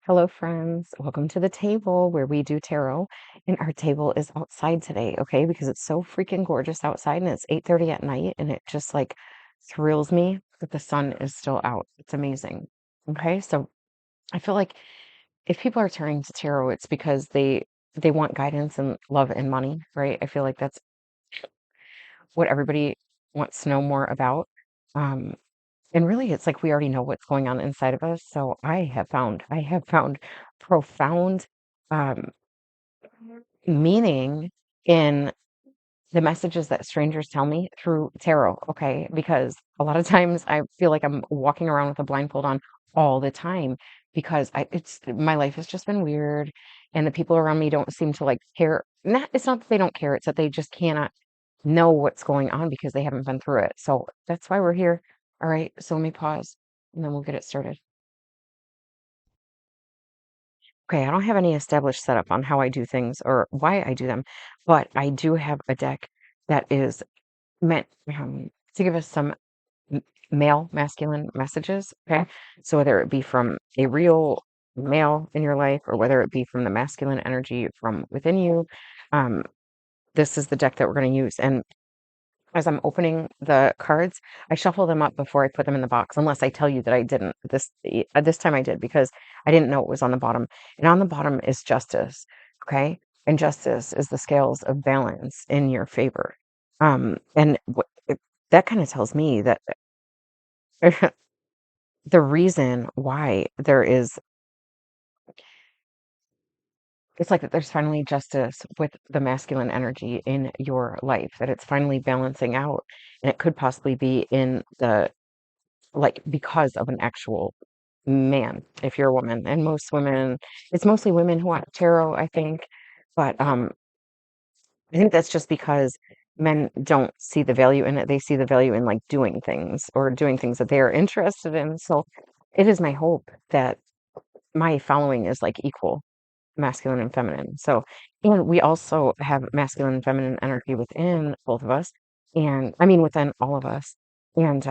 Hello, friends. Welcome to the table where we do tarot. And our table is outside today, okay? Because it's so freaking gorgeous outside and it's 8:30 at night and it just like thrills me that the sun is still out. It's amazing. Okay? So I feel like if people are turning to tarot, it's because they want guidance and love and money, right? I feel like that's what everybody wants to know more about. Um, and really, it's like we already know what's going on inside of us. So I have found profound um, meaning in the messages that strangers tell me through tarot. Okay, because a lot of times I feel like I'm walking around with a blindfold on all the time because it's my life has just been weird, and the people around me don't seem to like care. Not it's not that they don't care; it's that they just cannot know what's going on because they haven't been through it. So that's why we're here. All right, so let me pause and then we'll get it started. Okay, I don't have any established setup on how I do things or why I do them, but I do have a deck that is meant to give us some m- male, masculine messages. Okay, so whether it be from a real male in your life or whether it be from the masculine energy from within you, um, this is the deck that we're going to use. And as I'm opening the cards, I shuffle them up before I put them in the box, unless I tell you that I didn't. This time I did because I didn't know it was on the bottom. And on the bottom is justice. Okay, and justice is the scales of balance in your favor. And that kind of tells me that the reason why there is it's like that there's finally justice with the masculine energy in your life, that it's finally balancing out, and it could possibly be in the like, because of an actual man, if you're a woman, and most women it's mostly women who want tarot, I think, but, I think that's just because men don't see the value in it, they see the value in, like, doing things or doing things that they are interested in, so it is my hope that my following is, like, equal, masculine and feminine, so and we also have masculine and feminine energy within both of us, and I mean, within all of us, and,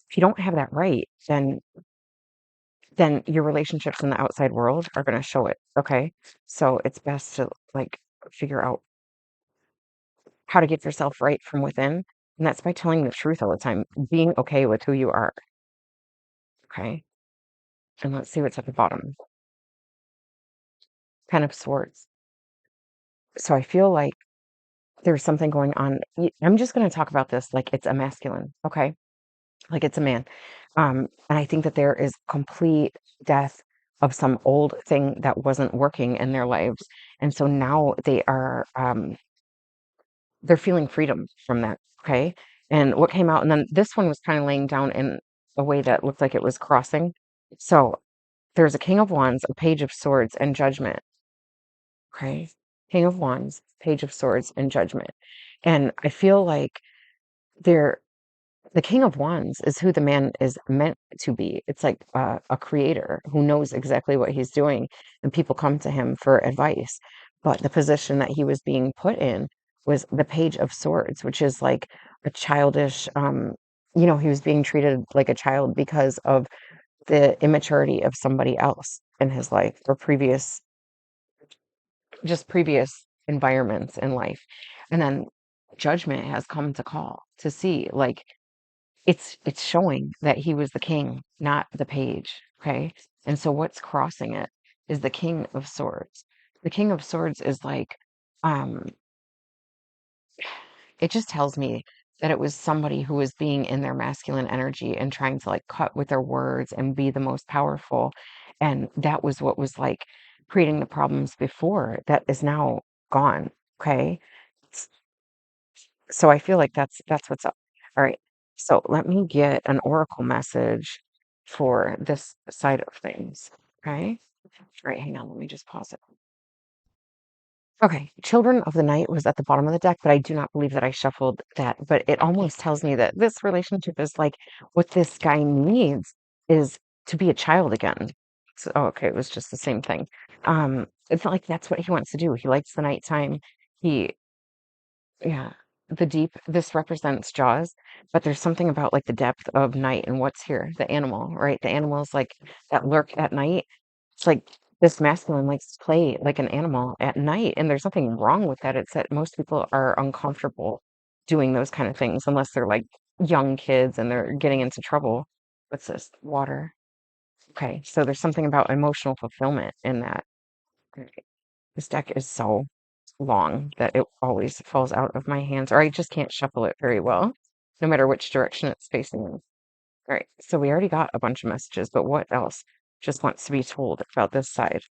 if you don't have that right, then your relationships in the outside world are going to show it. Okay. So it's best to like figure out how to get yourself right from within. And that's by telling the truth all the time, being okay with who you are. Okay. And let's see what's at the bottom. Ten of Swords. So I feel like there's something going on. I'm just going to talk about this like it's a masculine. Okay. Like it's a man. And I think that there is complete death of some old thing that wasn't working in their lives. And so now they're feeling freedom from that, okay? And what came out, and then this one was kind of laying down in a way that looked like it was crossing. So there's a King of Wands, a Page of Swords, and Judgment, okay? King of Wands, Page of Swords, and Judgment. And I feel like they're the King of Wands is who the man is meant to be. It's like a creator who knows exactly what he's doing, and people come to him for advice. But the position that he was being put in was the Page of Swords, which is like a childish, he was being treated like a child because of the immaturity of somebody else in his life or previous environments in life. And then judgment has come to call to see like it's showing that he was the king, not the page, okay? And so what's crossing it is the King of Swords. The King of Swords is like, um, it just tells me that it was somebody who was being in their masculine energy and trying to like cut with their words and be the most powerful. And that was what was like creating the problems before that is now gone. Okay. S- So I feel like that's what's up. All right. So let me get an oracle message for this side of things. Okay. All right, hang on. Let me just pause it. Okay, Children of the Night was at the bottom of the deck, but I do not believe that I shuffled that. But it almost tells me that this relationship is like what this guy needs is to be a child again. So, oh, okay, it was just the same thing. It's not like that's what he wants to do. He likes the nighttime. He, yeah, the deep. This represents Jaws, but there's something about like the depth of night and what's here, the animal, right? The animals like that lurk at night. It's like this masculine likes to play like an animal at night, and there's nothing wrong with that. It's that most people are uncomfortable doing those kind of things unless they're like young kids and they're getting into trouble. What's this? Water. Okay, so there's something about emotional fulfillment in that. Okay. This deck is so long that it always falls out of my hands, or I just can't shuffle it very well, no matter which direction it's facing in. All right, so we already got a bunch of messages, but what else just wants to be told about this side?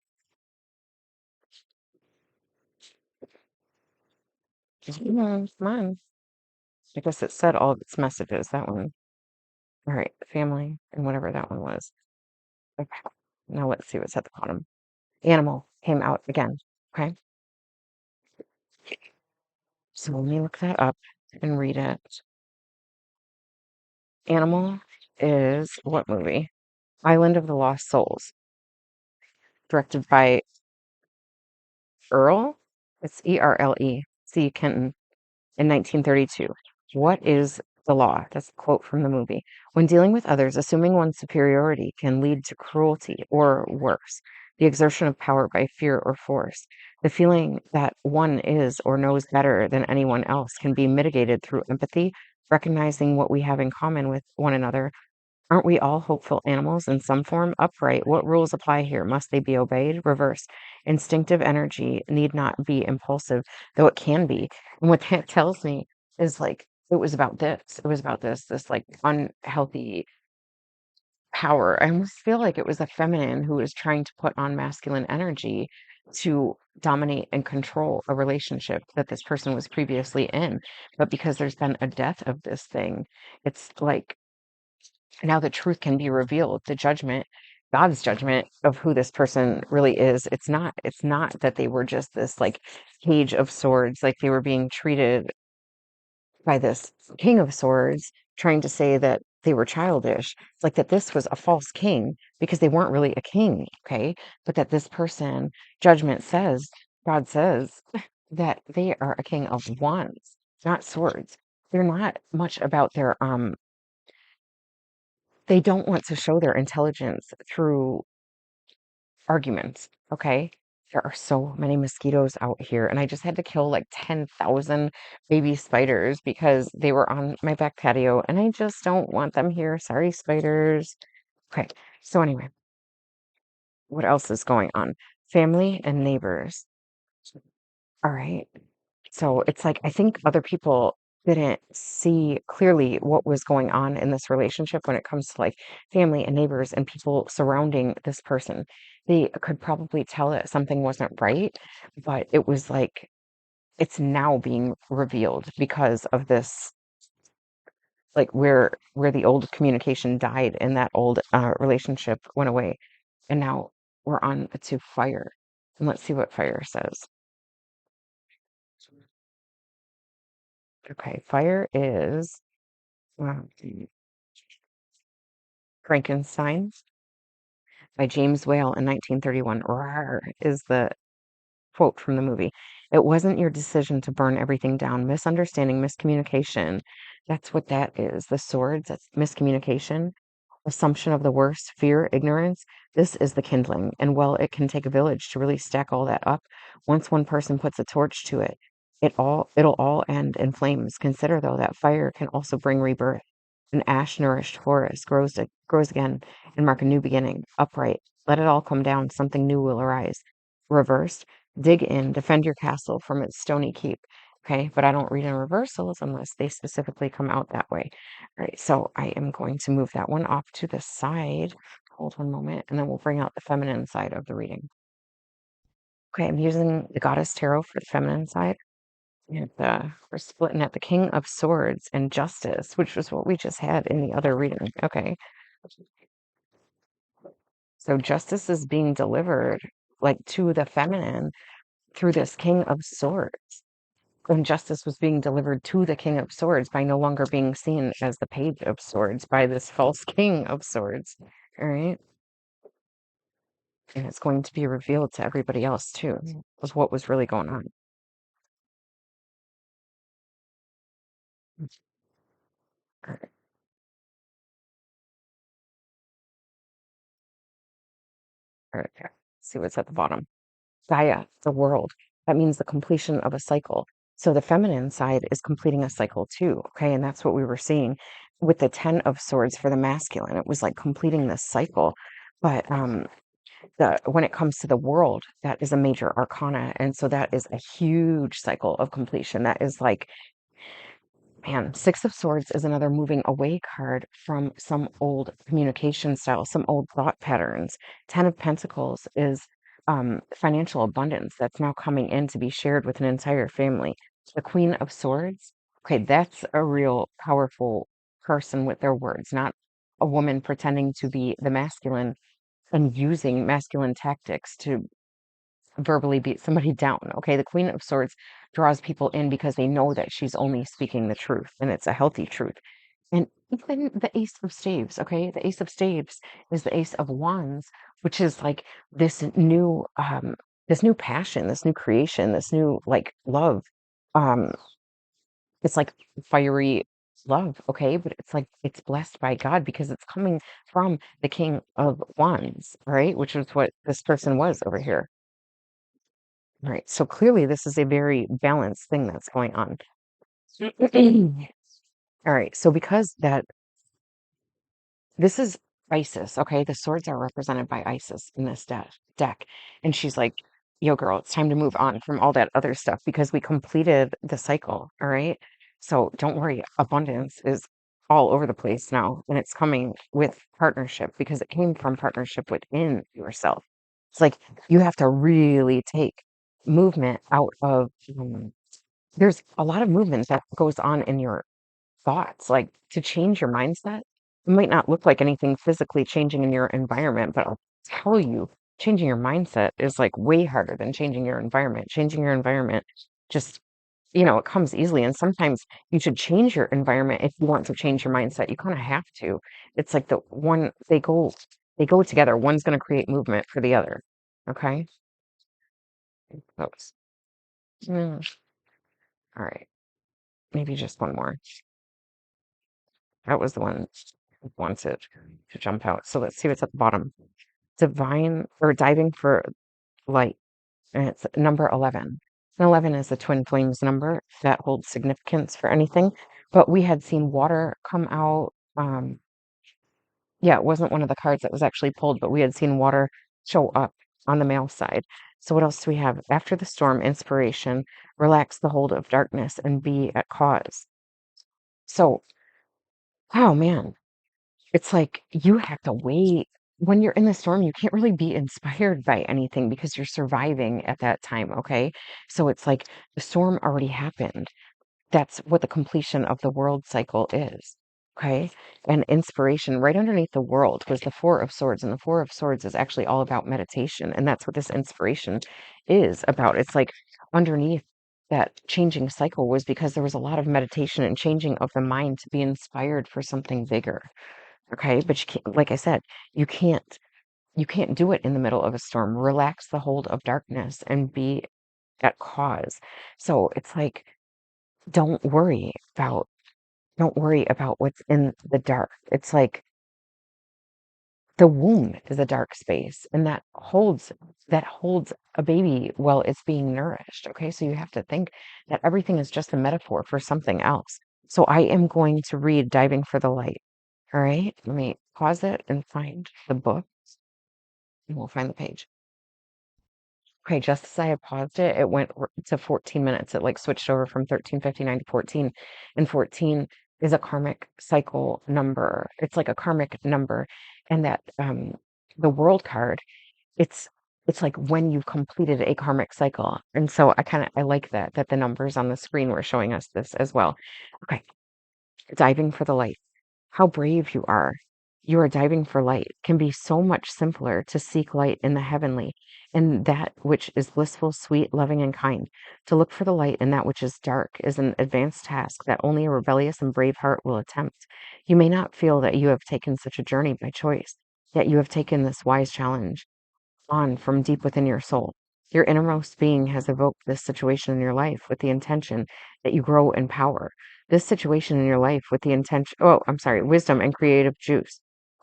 Come on. I guess it said all of its messages, that one. All right, family and whatever that one was. Okay, now let's see what's at the bottom. Animal came out again. Okay, so let me look that up and read it. Animal is what movie? Island of the Lost Souls, directed by Earl. It's Erle C. Kenton in 1932. What is the law? That's a quote from the movie. When dealing with others, assuming one's superiority can lead to cruelty or worse, the exertion of power by fear or force. The feeling that one is or knows better than anyone else can be mitigated through empathy, recognizing what we have in common with one another. Aren't we all hopeful animals in some form? Upright. What rules apply here? Must they be obeyed? Reverse. Instinctive energy need not be impulsive, though it can be. And what that tells me is like, it was about this. It was about this like unhealthy power. I almost feel like it was a feminine who was trying to put on masculine energy to dominate and control a relationship that this person was previously in. But because there's been a death of this thing, it's like now the truth can be revealed, the judgment, God's judgment of who this person really is. It's not that they were just this like page of swords, like they were being treated by this king of swords, trying to say that they were childish. It's like that this was a false king because they weren't really a king, okay? But that this person, judgment says, God says that they are a king of wands, not swords. They're not much about their they don't want to show their intelligence through arguments, okay? There are so many mosquitoes out here, and I just had to kill like 10,000 baby spiders because they were on my back patio, and I just don't want them here. Sorry, spiders. Okay, so anyway, what else is going on? Family and neighbors. All right. So it's like I think other people didn't see clearly what was going on in this relationship when it comes to like family and neighbors and people surrounding this person. They could probably tell that something wasn't right, but it was like it's now being revealed because of this, like where the old communication died and that old relationship went away, and now we're on to fire. And let's see what fire says. Okay, fire is um, Frankenstein by James Whale in 1931. Rawr, is the quote from the movie. It wasn't your decision to burn everything down. Misunderstanding, miscommunication. That's what that is. The swords, that's miscommunication, assumption of the worst, fear, ignorance. This is the kindling. And while it can take a village to really stack all that up, once one person puts a torch to it, it'll all end in flames. Consider though that fire can also bring rebirth. An ash-nourished forest grows again and mark a new beginning. Upright, let it all come down. Something new will arise. Reversed, dig in, defend your castle from its stony keep. Okay, but I don't read in reversals unless they specifically come out that way. All right, so I am going to move that one off to the side. Hold one moment, and then we'll bring out the feminine side of the reading. Okay, I'm using the Goddess Tarot for the feminine side. And we're splitting at the King of Swords and Justice, which was what we just had in the other reading. Okay, so justice is being delivered like to the feminine through this King of Swords. And justice was being delivered to the King of Swords by no longer being seen as the Page of Swords by this false King of Swords. All right. And it's going to be revealed to everybody else too, of what was really going on. All right. All right. see what's at the bottom. Gaia, the world. That means the completion of a cycle. So the feminine side is completing a cycle too. Okay. And that's what we were seeing with the 10 of swords for the masculine. It was like completing this cycle. But when it comes to the world, that is a major arcana. And so that is a huge cycle of completion. That is like, man, Six of Swords is another moving away card from some old communication style, some old thought patterns. Ten of Pentacles is financial abundance that's now coming in to be shared with an entire family. The Queen of Swords, okay, that's a real powerful person with their words, not a woman pretending to be the masculine and using masculine tactics to verbally beat somebody down. Okay, the Queen of Swords draws people in because they know that she's only speaking the truth and it's a healthy truth. And even the Ace of Staves, okay, the Ace of Staves is the Ace of Wands, which is like this new passion, this new creation, this new like love. Um, it's like fiery love, okay, but it's like it's blessed by God because it's coming from the King of Wands, right? Which is what this person was over here. Right. So clearly this is a very balanced thing that's going on. All right. So because that this is Isis, okay? The swords are represented by Isis in this deck. And she's like, yo, girl, it's time to move on from all that other stuff because we completed the cycle. All right. So don't worry. Abundance is all over the place now. And it's coming with partnership because it came from partnership within yourself. It's like you have to really take movement out of there's a lot of movement that goes on in your thoughts. Like to change your mindset, it might not look like anything physically changing in your environment, but I'll tell you, changing your mindset is like way harder than changing your environment. Changing your environment just, it comes easily. And sometimes you should change your environment if you want to change your mindset. You kind of have to. It's like the one they go together. One's going to create movement for the other. Okay. Oops. Mm, all right. Maybe just one more. That was the one I wanted to jump out. So let's see what's at the bottom. Divine or diving for light. And it's number 11. And 11 is the twin flames number that holds significance for anything. But we had seen water come out. Yeah, it wasn't one of the cards that was actually pulled, but we had seen water show up on the male side. So what else do we have? After the storm, inspiration, relax the hold of darkness and be at cause. So, oh man, it's like you have to wait. When you're in the storm, you can't really be inspired by anything because you're surviving at that time, okay? So it's like the storm already happened. That's what the completion of the world cycle is, okay? And inspiration right underneath the world was the Four of Swords, and the Four of Swords is actually all about meditation, and that's what this inspiration is about. It's like underneath that changing cycle was because there was a lot of meditation and changing of the mind to be inspired for something bigger. Okay, but you can't, like I said, you can't you can't do it in the middle of a storm. Relax the hold of darkness and be at cause. So it's like don't worry about don't worry about what's in the dark. It's like the womb is a dark space and that holds a baby while it's being nourished. Okay, so you have to think that everything is just a metaphor for something else. So I am going to read Diving for the Light. All right, let me pause it and find the book. And we'll find the page. Okay, just as I had paused it, it went to 14 minutes. It like switched over from 13:59 to 14. And 14 is a karmic cycle number. It's like a karmic number. And that the world card, it's it's like when you've completed a karmic cycle. And so I like that the numbers on the screen were showing us this as well. Okay, diving for the light. How brave you are. You are diving for light. Can be so much simpler to seek light in the heavenly, in that which is blissful, sweet, loving, and kind. To look for the light in that which is dark is an advanced task that only a rebellious and brave heart will attempt. You may not feel that you have taken such a journey by choice, yet you have taken this wise challenge on from deep within your soul. Your innermost being has evoked this situation in your life with the intention that you grow in power. This situation in your life with the intention, oh, I'm sorry, wisdom and creative juice.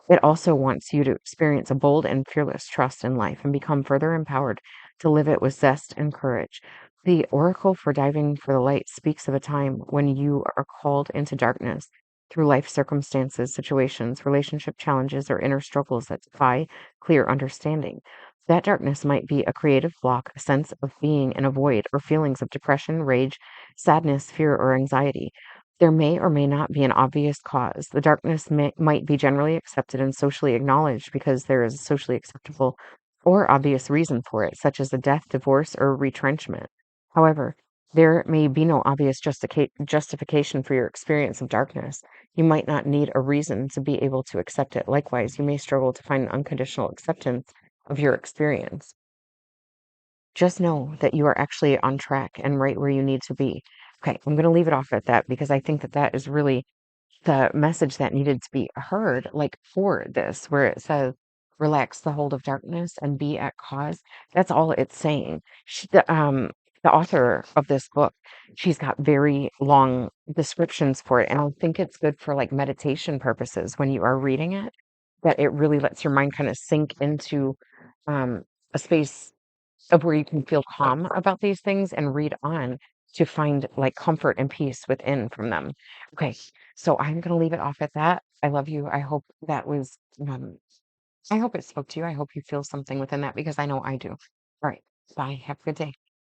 It also wants you to experience a bold and fearless trust in life and become further empowered to live it with zest and courage. The oracle for diving for the light speaks of a time when you are called into darkness through life circumstances, situations, relationship challenges, or inner struggles that defy clear understanding. That darkness might be a creative block, a sense of being in a void, or feelings of depression, rage, sadness, fear, or anxiety. There may or may not be an obvious cause. The darkness might be generally accepted and socially acknowledged because there is a socially acceptable or obvious reason for it, such as a death, divorce, or retrenchment. However, there may be no obvious justification for your experience of darkness. You might not need a reason to be able to accept it. Likewise, you may struggle to find unconditional acceptance of your experience. Just know that you are actually on track and right where you need to be. Okay, I'm going to leave it off at that because I think that that is really the message that needed to be heard, like for this, where it says, relax the hold of darkness and be at cause. That's all it's saying. The author of this book, she's got very long descriptions for it. And I think it's good for like meditation purposes when you are reading it, that it really lets your mind kind of sink into um, a space of where you can feel calm about these things and read on to find like comfort and peace within from them. Okay, so I'm going to leave it off at that. I love you. I hope that was, I hope it spoke to you. I hope you feel something within that because I know I do. All right, bye. Have a good day.